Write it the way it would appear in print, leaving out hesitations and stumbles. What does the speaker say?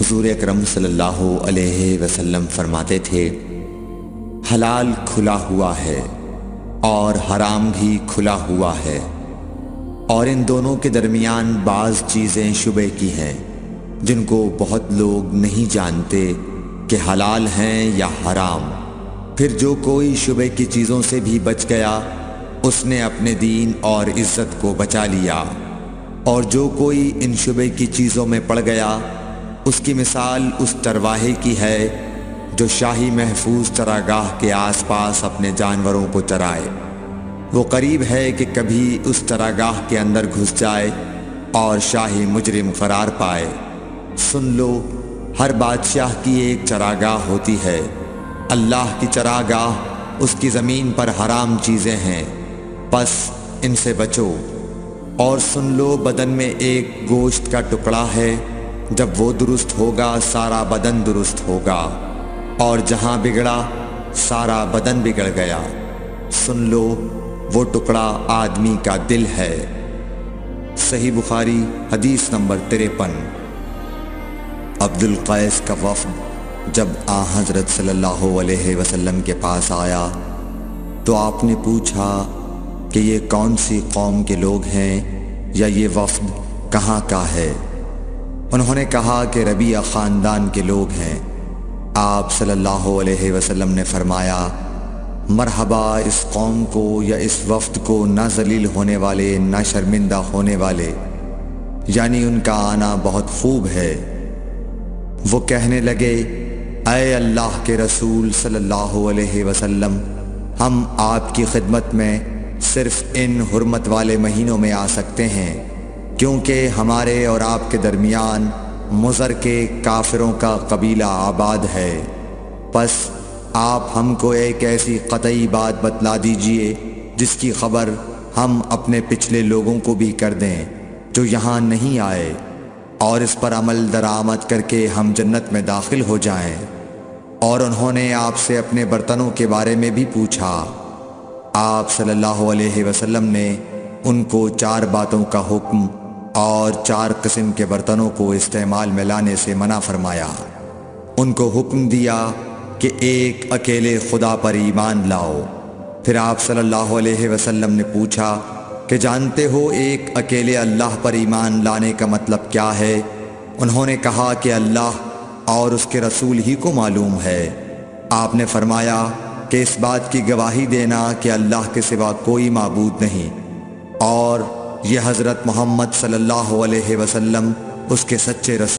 حضور اکرم صلی اللہ علیہ وسلم فرماتے تھے، حلال کھلا ہوا ہے اور حرام بھی کھلا ہوا ہے، اور ان دونوں کے درمیان بعض چیزیں شبے کی ہیں جن کو بہت لوگ نہیں جانتے کہ حلال ہیں یا حرام۔ پھر جو کوئی شبے کی چیزوں سے بھی بچ گیا اس نے اپنے دین اور عزت کو بچا لیا، اور جو کوئی ان شبے کی چیزوں میں پڑ گیا اس کی مثال اس چرواہے کی ہے جو شاہی محفوظ چراگاہ کے آس پاس اپنے جانوروں کو چرائے۔ وہ قریب ہے کہ کبھی اس چراگاہ کے اندر گھس جائے اور شاہی مجرم قرار پائے۔ سن لو، ہر بادشاہ کی ایک چراگاہ ہوتی ہے، اللہ کی چراگاہ اس کی زمین پر حرام چیزیں ہیں، پس ان سے بچو۔ اور سن لو، بدن میں ایک گوشت کا ٹکڑا ہے، جب وہ درست ہوگا سارا بدن درست ہوگا، اور جہاں بگڑا سارا بدن بگڑ گیا۔ سن لو، وہ ٹکڑا آدمی کا دل ہے۔ صحیح بخاری حدیث نمبر 53۔ عبد القیس کا وفد جب حضرت صلی اللہ علیہ وسلم کے پاس آیا تو آپ نے پوچھا کہ یہ کون سی قوم کے لوگ ہیں یا یہ وفد کہاں کا ہے؟ انہوں نے کہا کہ ربیعہ خاندان کے لوگ ہیں۔ آپ صلی اللہ علیہ وسلم نے فرمایا، مرحبا اس قوم کو یا اس وفد کو، نہ ذلیل ہونے والے نہ شرمندہ ہونے والے، یعنی ان کا آنا بہت خوب ہے۔ وہ کہنے لگے، اے اللہ کے رسول صلی اللہ علیہ وسلم، ہم آپ کی خدمت میں صرف ان حرمت والے مہینوں میں آ سکتے ہیں، کیونکہ ہمارے اور آپ کے درمیان مضر کے کافروں کا قبیلہ آباد ہے۔ پس آپ ہم کو ایک ایسی قطعی بات بتلا دیجئے جس کی خبر ہم اپنے پچھلے لوگوں کو بھی کر دیں جو یہاں نہیں آئے، اور اس پر عمل درآمد کر کے ہم جنت میں داخل ہو جائیں۔ اور انہوں نے آپ سے اپنے برتنوں کے بارے میں بھی پوچھا۔ آپ صلی اللہ علیہ وسلم نے ان کو 4 باتوں کا حکم اور 4 قسم کے برتنوں کو استعمال میں لانے سے منع فرمایا۔ ان کو حکم دیا کہ ایک اکیلے خدا پر ایمان لاؤ۔ پھر آپ صلی اللہ علیہ وسلم نے پوچھا کہ جانتے ہو ایک اکیلے اللہ پر ایمان لانے کا مطلب کیا ہے؟ انہوں نے کہا کہ اللہ اور اس کے رسول ہی کو معلوم ہے۔ آپ نے فرمایا کہ اس بات کی گواہی دینا کہ اللہ کے سوا کوئی معبود نہیں، اور یہ حضرت محمد صلی اللہ علیہ وسلم اس کے سچے رسول